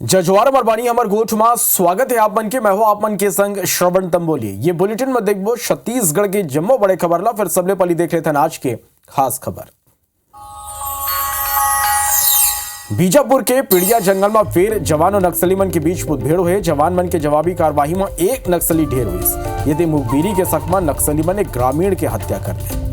जजवार मरबानी हमर गोठ में स्वागत है आप मन के। मैं हूं आप मन के संग श्रवण तंबोली। ये बुलेटिन में देखबो छत्तीसगढ़ के जम्मो बड़े खबर ला। फिर सबले पहले देख लेते हैं आज के खास खबर। बीजापुर के पिड़िया जंगल में फिर जवान और नक्सली मन के बीच मुठभेड़ हुए। जवान मन के जवाबी कार्रवाई में एक नक्सली ढेर हुई। यदि मुखबिरी के शक में नक्सली मन ने ग्रामीण के हत्या कर ली।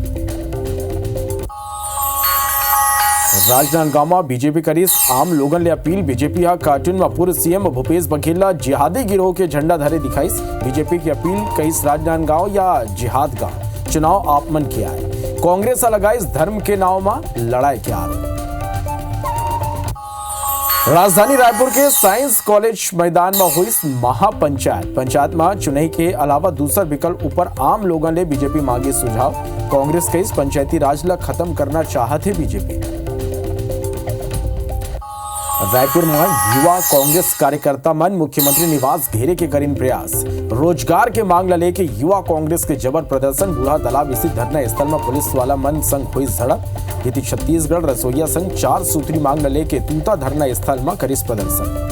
राजनांदगांव में बीजेपी करीस आम लोगन ले अपील। बीजेपी हा कार्टून में पूर्व सीएम भूपेश बघेल ला जिहादी गिरोह के झंडा धरे दिखाईस। बीजेपी की अपील कईस राजनांदगांव या जिहाद गांव चुनाव आपमन किया है। कांग्रेस लगाईस धर्म के नाव में लड़ाई के आरोप। राजधानी रायपुर के साइंस कॉलेज मैदान में हुई पंचायत में चुनाव के अलावा दूसरा विकल्प ऊपर आम लोगों ने बीजेपी मांगे सुझाव। कांग्रेस के इस पंचायती राज ला खत्म करना चाहते बीजेपी। रायपुर में युवा कांग्रेस कार्यकर्ता मन मुख्यमंत्री निवास घेरे के करीन प्रयास। रोजगार के मांग ला लेके युवा कांग्रेस के जबर प्रदर्शन। बूढ़ा तालाब स्थित धरना स्थल में पुलिस वाला मन संग हुई झड़प। यदि छत्तीसगढ़ रसोईया संघ 4 सूत्री मांग ला लेके तूता धरना स्थल में करीस प्रदर्शन।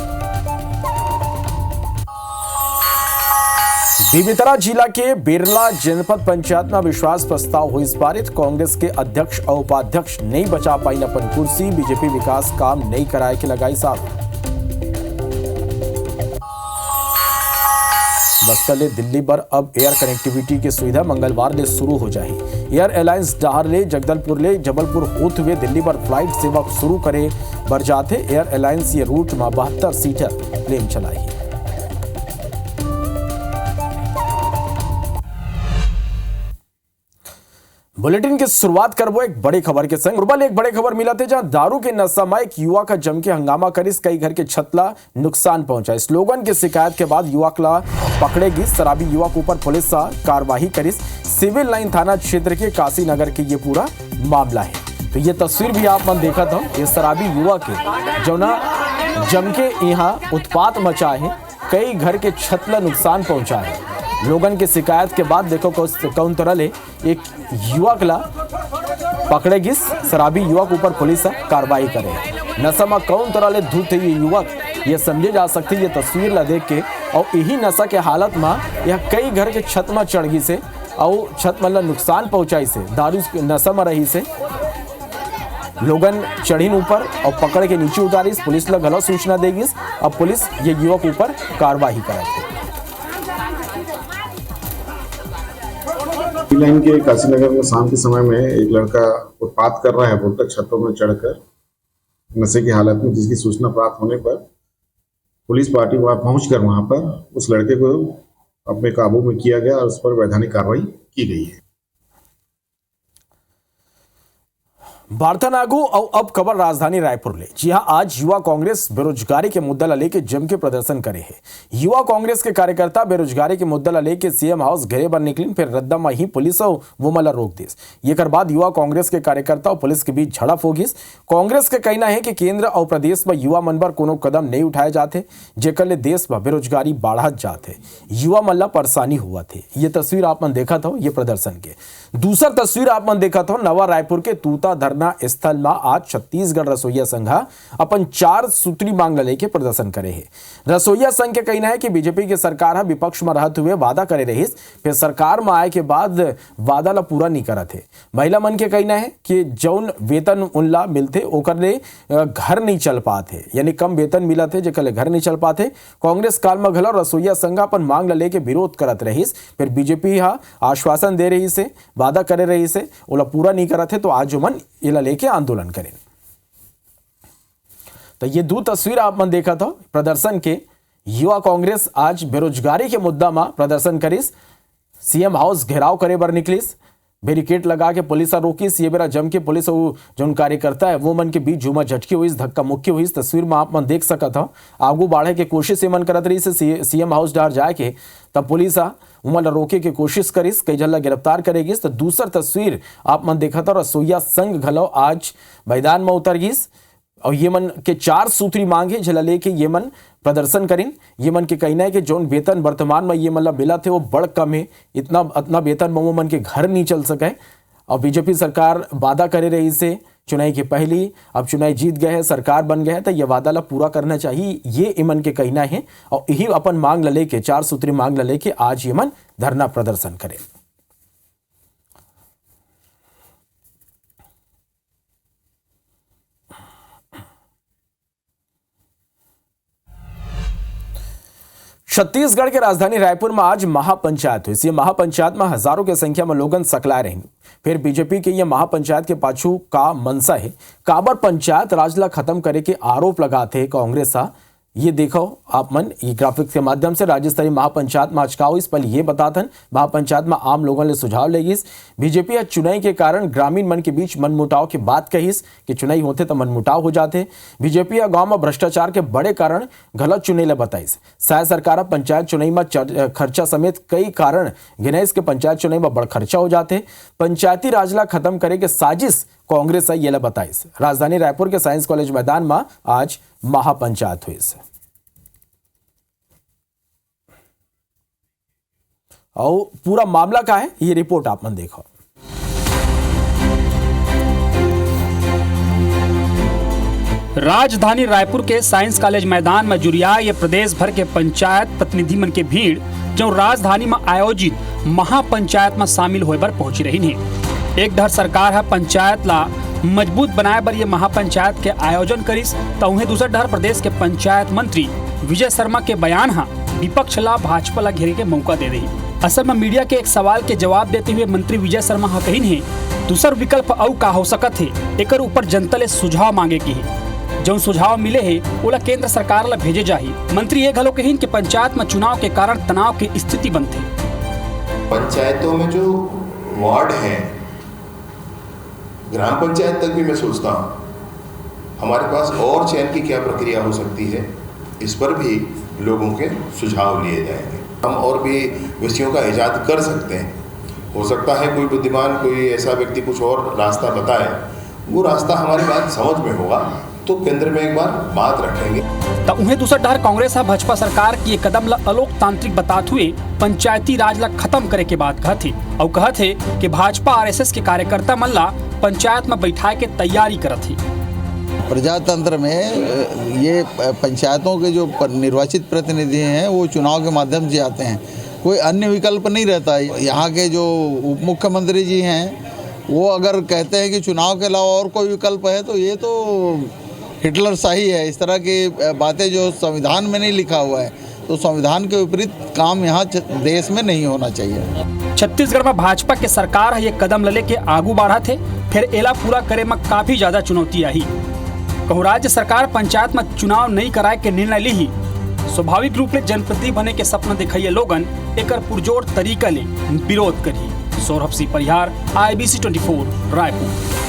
बेमेतरा जिला के बेरला जनपद पंचायत में विश्वास प्रस्ताव हुई पारित। कांग्रेस के अध्यक्ष और उपाध्यक्ष नहीं बचा पाई अपन कुर्सी। बीजेपी विकास काम नहीं कराए के लगाई साहब। बस्तर ले दिल्ली पर अब एयर कनेक्टिविटी की सुविधा मंगलवार ले शुरू हो जाए। एयर अलायंस डहार ले जगदलपुर ले जबलपुर होते हुए दिल्ली पर फ्लाइट सेवा शुरू करे बर जाते। एयर अलायंस ये रूट में 72 सीटर प्लेन चलाई। बुलेटिन की शुरुआत करबो एक बड़ी खबर के संग। उर्बल एक बड़े खबर मिला थे जहां दारू के नशा में एक युवा का जम के हंगामा करिस। कई घर के छतला नुकसान पहुंचा। स्लोगन की शिकायत के बाद युवक ला पकड़ेगी। शराबी युवक ऊपर पुलिस कार्रवाई करिस। सिविल लाइन थाना क्षेत्र के काशी नगर के ये पूरा मामला है। तो ये तस्वीर भी आप मन देखा था। ये शराबी युवक है जो ना जम के यहाँ उत्पात मचा है। कई घर के छतला नुकसान पहुंचा है। लोगन की शिकायत के बाद देखो कौन तरह ले एक युवक ला पकड़ेगी। शराबी युवक ऊपर पुलिस कार्रवाई करे। नशा में कौन तरह ले धूत है ये युवक, ये समझे जा सकती ये तस्वीर ला देख के। और यही नशा के हालत में यह कई घर के छत में चढ़ गई से और छत मतलब नुकसान पहुंचाई से। दारू नशा में रही से लोगन चढ़ीन ऊपर और पकड़ के नीचे उतारी। पुलिस ला गलत सूचना देगी। अब पुलिस ये युवक ऊपर कार्रवाई करे। लाइन के काशीनगर में शाम के समय में एक लड़का उत्पात कर रहा है बोलकर छतों में चढ़कर नशे की हालत में, जिसकी सूचना प्राप्त होने पर पुलिस पार्टी वहां पहुंचकर वहां पर उस लड़के को अपने काबू में किया गया और उस पर वैधानिक कार्रवाई की गई है। वार्ता नागू और अब खबर राजधानी रायपुर ले। जी हां, आज युवा कांग्रेस बेरोजगारी के मुद्दा ला लेके जम के प्रदर्शन करे है। युवा कांग्रेस के कार्यकर्ता बेरोजगारी के मुद्दा ला लेके सीएम हाउस घेरे पर निकलिन। फिर रद्दा में ही पुलिस और वो मला रोक दिस। ये कर बाद युवा कांग्रेस के कार्यकर्ता और पुलिस के बीच झड़प होगी। कांग्रेस का कहना है कि केंद्र और प्रदेश में युवा मन पर कोनो कदम नहीं उठाए जाते, जेकर ले देश में बेरोजगारी बढ़त जाते, युवा मन ला परेशानी हुआ थे। ये तस्वीर आप मन देखा था ये प्रदर्शन के। दूसरा तस्वीर आप मन देखा था नवा रायपुर के तूता धरना स्थल में आज छत्तीसगढ़ रसोईया संघ अपन 4 सूत्री मांग लेके प्रदर्शन करे है। रसोईया संघ के कहना है कि बीजेपी के सरकार विपक्ष में रहते हुए वादा करे रही, फिर सरकार में आए के बाद वादा ला पूरा नहीं करत है। महिला मन के कहना है कि जौन वेतन उनला मिलते ओकर ले घर नहीं चल पाते, यानी कम वेतन मिला थे जेकर ले घर नहीं चल पाते। कांग्रेस काल में घलो रसोईया संघ अपन मांग ला लेके विरोध करत रही। फिर बीजेपी आश्वासन दे रही से, वादा करे रही से, ओला पूरा नहीं करत है तो आज मन इला लेके आंदोलन करें। तो ये 2 तस्वीर आप मन देखा था प्रदर्शन के। युवा कांग्रेस आज बेरोजगारी के मुद्दा में प्रदर्शन करिस। सीएम हाउस घेराव करे बर निकलिस। बैरिकेड लगा के पुलिस रोकिस। ये बेरा जम के पुलिस और जो कार्यकर्ता है वो मन के बीच झूमा झटकी हुई, धक्का मुक्की हुई। तस्वीर में आप मन देख सकत था। आगू बढ़े के कोशिश मन करत रही से सीएम हाउस डार जाए के, तब पुलिस उमन रोके के कोशिश करिस, कई जन गिरफ्तार करेगी। तो दूसरा तस्वीर आप मन देखा था रसोईया संघ घलो आज मैदान में उतर गिस और ये मन के 4 सूत्री मांगे जला लेके ये मन प्रदर्शन करिन। ये मन के कहना है कि जो वेतन वर्तमान में ये मतलब मिला थे वो बड़ कम है। इतना वेतन में वो मन के घर नहीं चल सके और बीजेपी सरकार वादा करे रही से चुनाई की पहली अब चुनाई जीत गए हैं, सरकार बन गए हैं, तो ये वादा ला पूरा करना चाहिए, ये इमन के कहना है। और यही अपन मांग ला लेके, 4 सूत्री मांग ला लेके आज इमन धरना प्रदर्शन करे। छत्तीसगढ़ के राजधानी रायपुर में आज महापंचायत हुई। इस महापंचायत में हजारों की संख्या में लोगन सकलाए रहेंगे। फिर बीजेपी के ये महापंचायत के पाछू का मनसा है काबर पंचायत राज ला खत्म करे के आरोप लगाते कांग्रेस। ये देखो आप मन ये ग्राफिक्स के माध्यम से राज्य स्तरीय महापंचायत में आज का इस पल ये बताथन महापंचायत में आम लोगों ने सुझाव लेगिस। बीजेपी आज चुनाई के कारण ग्रामीण मन के बीच मनमुटाव की बात कहिस कि चुनाई होते तो मनमुटाव हो जाते। बीजेपी या गांव में भ्रष्टाचार के बड़े कारण गलत चुनाई ले बताइस। शायद सरकार पंचायत चुनाई में खर्चा समेत कई कारण गिनाइस के पंचायत चुनाई में बड़ खर्चा हो जाते। पंचायती राज ला खत्म करे के साजिश कांग्रेस ये ला बताइस। राजधानी रायपुर के साइंस कॉलेज मैदान में आज महापंचायत हुई और पूरा मामला का है ये रिपोर्ट आप मन देखो। राजधानी रायपुर के साइंस कॉलेज मैदान में जुरिया ये प्रदेश भर के पंचायत प्रतिनिधि मन के भीड़ जो राजधानी में आयोजित महापंचायत में शामिल होए बर पहुंची रही है। एक धर सरकार है पंचायत ला मजबूत बनाए बर ये महापंचायत के आयोजन करिस, तो उन्हें दूसर धर प्रदेश के पंचायत मंत्री विजय शर्मा के बयान हा विपक्ष ला भाजपा ला घेरे के मौका दे रही। असल में मीडिया के एक सवाल के जवाब देते हुए मंत्री विजय शर्मा हा कहिन है दूसर विकल्प औ का हो सकत है, एकर ऊपर जनता ले सुझाव मांगे की है। जो सुझाव मिले है ओला केंद्र सरकार ला भेजे जाही। मंत्री ये घलो कहिन कि पंचायत में चुनाव के कारण तनाव की स्थिति बनते। पंचायतों में जो वार्ड हैं, ग्राम पंचायत तक भी मैं सोचता हूँ हमारे पास और चयन की क्या प्रक्रिया हो सकती है, इस पर भी लोगों के सुझाव लिए जाएंगे। हम और भी विषयों का इजाद कर सकते हैं। हो सकता है कोई बुद्धिमान कोई ऐसा व्यक्ति कुछ और रास्ता बताए, वो रास्ता हमारी बात समझ में होगा तो केंद्र में एक बार बात रखेंगे। तो उन्हें दूसरा डर कांग्रेस भाजपा सरकार की कदम ला अलोकतांत्रिक बताते हुए पंचायती राज ला खत्म करे के बात कहते और कहते कि भाजपा आरएसएस के कार्यकर्ता मन ला पंचायत में बैठाए के तैयारी करत थी। प्रजातंत्र में ये पंचायतों के जो निर्वाचित प्रतिनिधि हैं वो चुनाव के माध्यम से आते हैं, कोई अन्य विकल्प नहीं रहता है। यहाँ के जो उप मुख्यमंत्री जी हैं वो अगर कहते हैं कि चुनाव के अलावा और कोई विकल्प है तो ये तो हिटलर शाही है। इस तरह की बातें जो संविधान में नहीं लिखा हुआ है, तो संविधान के विपरीत काम यहाँ देश में नहीं होना चाहिए। छत्तीसगढ़ में भाजपा के सरकार ये कदम ले के आगू बढ़ा थे, फिर एला पूरा करे में काफी ज्यादा चुनौती आई। कहूँ राज्य सरकार पंचायत में चुनाव नहीं कराए के निर्णय ली ही स्वाभाविक रूप से जनप्रतिनिधि बने के सपना दिखाइए लोगन एकर पुरजोर तरीका ले विरोध करी। सौरभ सिंह परिहार, IBC 24 रायपुर।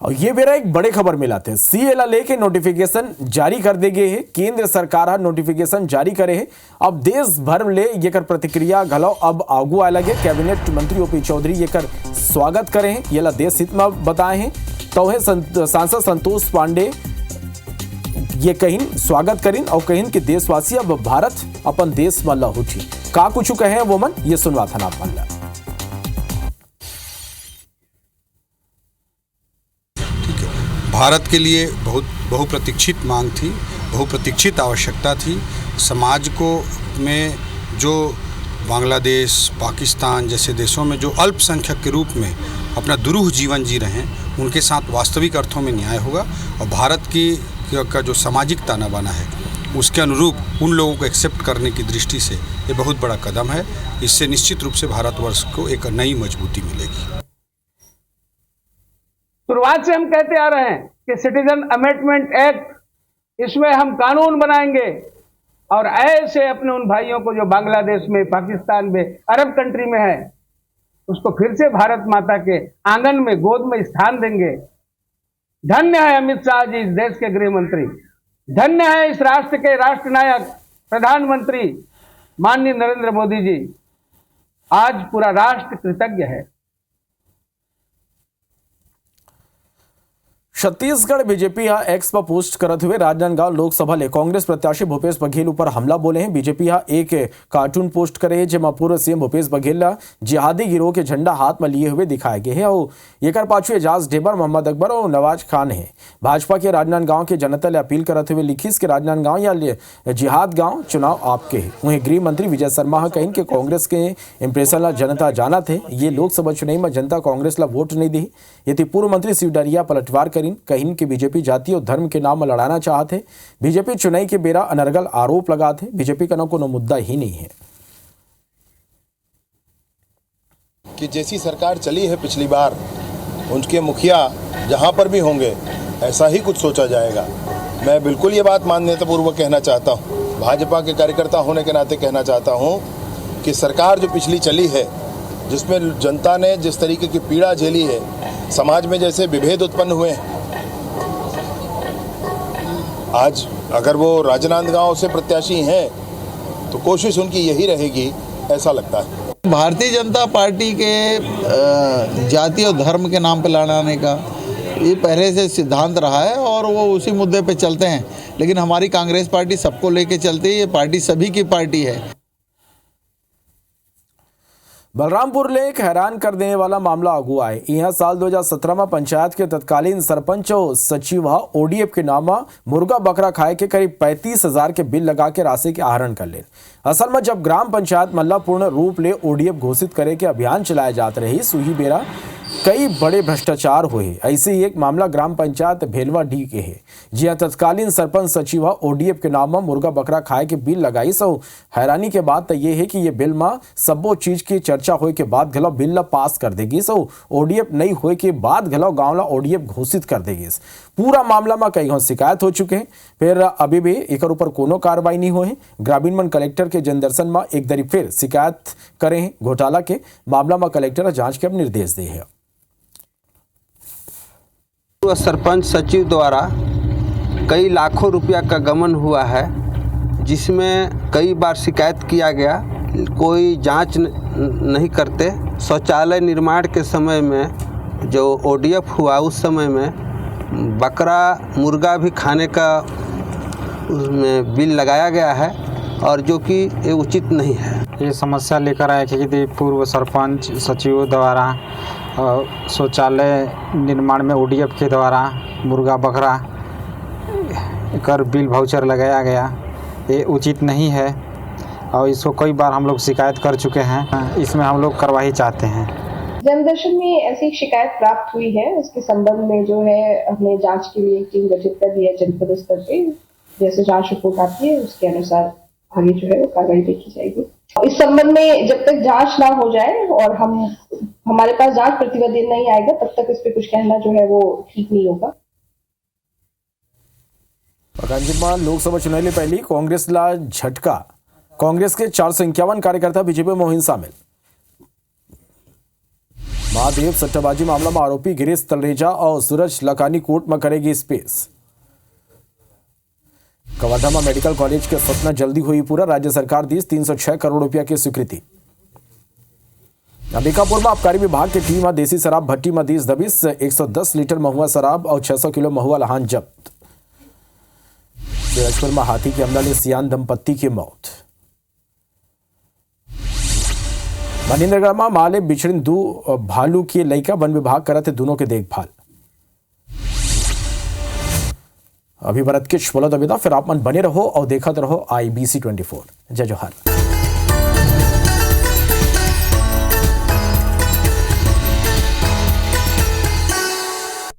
और ये मेरा एक बड़े खबर मिला थे CA लेके नोटिफिकेशन जारी कर दे गए है। केंद्र सरकार नोटिफिकेशन जारी करे है। अब देश भर ले ये कर प्रतिक्रिया घलो अब आगू आए लगे। कैबिनेट मंत्री OP चौधरी ये कर स्वागत करे हैं, ये ला देश हित में बताए हैं। तो है सांसद संतोष पांडे ये कहिन स्वागत करिन और कहिन कि देशवासी अब भारत अपन देश में लहुठी का कुछ कहे वो मन ये सुनवा था आप मन ला। भारत के लिए बहुत बहुप्रतीक्षित मांग थी, बहुप्रतीक्षित आवश्यकता थी। समाज को में जो बांग्लादेश, पाकिस्तान जैसे देशों में जो अल्पसंख्यक के रूप में अपना दुरूह जीवन जी रहे हैं, उनके साथ वास्तविक अर्थों में न्याय होगा। और भारत की का जो सामाजिक ताना बाना है उसके अनुरूप उन लोगों को एक्सेप्ट करने की दृष्टि से ये बहुत बड़ा कदम है। इससे निश्चित रूप से भारतवर्ष को एक नई मजबूती मिलेगी। शुरुआत से हम कहते आ रहे हैं कि सिटीजन अमेंडमेंट एक्ट, इसमें हम कानून बनाएंगे और ऐसे अपने उन भाइयों को जो बांग्लादेश में, पाकिस्तान में, अरब कंट्री में है, उसको फिर से भारत माता के आंगन में, गोद में स्थान देंगे। धन्य है अमित शाह जी, इस देश के गृह मंत्री। धन्य है इस राष्ट्र के राष्ट्रनायक प्रधानमंत्री माननीय नरेंद्र मोदी जी। आज पूरा राष्ट्र कृतज्ञ है। छत्तीसगढ़ बीजेपी यहाँ एक्स पर पोस्ट करते हुए राजनांदगांव लोकसभा ले कांग्रेस प्रत्याशी भूपेश बघेल ऊपर हमला बोले हैं। बीजेपी यहाँ एक कार्टून पोस्ट करे है जेमा पूर्व सीएम भूपेश बघेल जिहादी गिरोह के झंडा हाथ में लिए हुए दिखाए गए हैं और एक पाछू एजाज ढेबर, मोहम्मद अकबर और नवाज खान है। भाजपा के राजनांदगांव के जनता ने अपील करते हुए लिखी कि राजनांदगांव या जिहाद गांव चुनाव आपके है। वहीं गृह मंत्री विजय शर्मा कहीं कि कांग्रेस के इंप्रेशन ला जनता जाना थे, ये लोकसभा चुनाव में जनता कांग्रेस ला वोट नहीं दी। यदि पूर्व मंत्री शिवडरिया पलटवार कहीं कि बीजेपी जाति और धर्म के नाम में लड़ाना चाहते। बीजेपी चुनाव के बेरा अनर्गल आरोप लगाते। बीजेपी का कोनो मुद्दा ही नहीं है कि जैसी सरकार चली है पिछली बार, उनके मुखिया जहां पर भी होंगे ऐसा ही कुछ सोचा जाएगा। मैं बिल्कुल ये बात मान्यतापूर्वक कहना चाहता हूं, भाजपा के कार्यकर्ता होने के नाते कहना चाहता हूं कि सरकार जो पिछली चली है, जिसमें जनता ने जिस तरीके की पीड़ा झेली है, समाज में जैसे विभेद उत्पन्न हुए हैं, आज अगर वो राजनांदगांव से प्रत्याशी हैं तो कोशिश उनकी यही रहेगी, ऐसा लगता है। भारतीय जनता पार्टी के जाति और धर्म के नाम पर लड़ाने का ये पहले से सिद्धांत रहा है और वो उसी मुद्दे पे चलते हैं। लेकिन हमारी कांग्रेस पार्टी सबको लेके चलती है, ये पार्टी सभी की पार्टी है। बलरामपुर ले एक हैरान कर देने वाला मामला अगुआ है। यहाँ साल 2017 में पंचायत के तत्कालीन सरपंच और सचिव ओडीएफ के नाम मुर्गा बकरा खाए के करीब 35,000 के बिल लगा के राशि के आहरण कर ले। असल में जब ग्राम पंचायत मल्ला पूर्ण रूप ले ओडीएफ घोषित करे के अभियान चलाए जाते रही, सुही बेरा कई बड़े भ्रष्टाचार हुए। ऐसे ही एक मामला ग्राम पंचायत भेलवा डी के है, जिया तत्कालीन सरपंच सचिव ओडीएफ के नाम में मुर्गा बकरा खाए के बिल लगाई। सो हैरानी के बात तो ये है कि ये बिल में सबो चीज की चर्चा होए के बाद घलो बिल ला पास कर देगी। सो ओडीएफ नहीं होए के बाद घलो गांव ला ओडीएफ घोषित कर देगी। पूरा मामला में कई शिकायत हो चुके हैं, फिर अभी भी एक ऊपर कोनो कार्रवाई नहीं हुए। ग्रामीण मन कलेक्टर के जनदर्शन में एक दरी फिर शिकायत करे हैं। घोटाला के मामला में कलेक्टर जांच के अब निर्देश दे है। सरपंच सचिव द्वारा कई लाखों रुपया का गमन हुआ है, जिसमें कई बार शिकायत किया गया, कोई जांच नहीं करते। शौचालय निर्माण के समय में जो ओडीएफ हुआ, उस समय में बकरा मुर्गा भी खाने का उसमें बिल लगाया गया है और जो कि ये उचित नहीं है। ये समस्या लेकर आए कि पूर्व सरपंच सचिव द्वारा शौचालय निर्माण में ओडीएफ के द्वारा मुर्गा बकरा कर बिल वाउचर लगाया गया, ये उचित नहीं है और इसको कई बार हम लोग शिकायत कर चुके हैं। इसमें हम लोग कार्रवाई चाहते हैं। जनदर्शन में ऐसी एक शिकायत प्राप्त हुई है, इसके संबंध में जो है हमने जांच के लिए एक टीम गठित कर दी है जनपद स्तर पे। जैसे जांच रिपोर्ट आती है उसके अनुसार आगे जो है वो कार्रवाई देखी जाएगी। इस संबंध में जब तक जांच ना हो जाए और हमारे पास जांच प्रतिवेदन नहीं आएगा, तब तक इस पे कुछ कहना जो है वो ठीक नहीं होगा। लोकसभा चुनाव ले पहली कांग्रेस ला झटका। कांग्रेस के 451 कार्यकर्ता बीजेपी में हुई शामिल। महादेव सट्टाबाजी मामला में आरोपी गिरीश तलरेजा और सूरज लकानी कोर्ट में करेगी स्पेस। कवर्धा में मेडिकल कॉलेज के सपना जल्दी हुई पूरा। राज्य सरकार दी 306 करोड़ रुपया की स्वीकृति। अंबिकापुर में आबकारी विभाग की टीम देसी शराब भट्टी में 10 110 लीटर महुआ शराब और 600 किलो महुआ लहान जब्त। सूरजपुर में हाथी के हमला ने सियान दंपत्ति की मौत। मनिंद्रगढ़ में माले बिछड़िन 2 भालू के लइका वन विभाग करते दोनों के देखभाल। अभी भरत के बोलो दबिदा, फिर आप मन बने रहो और देखते रहो IBC 24। जय जोहार।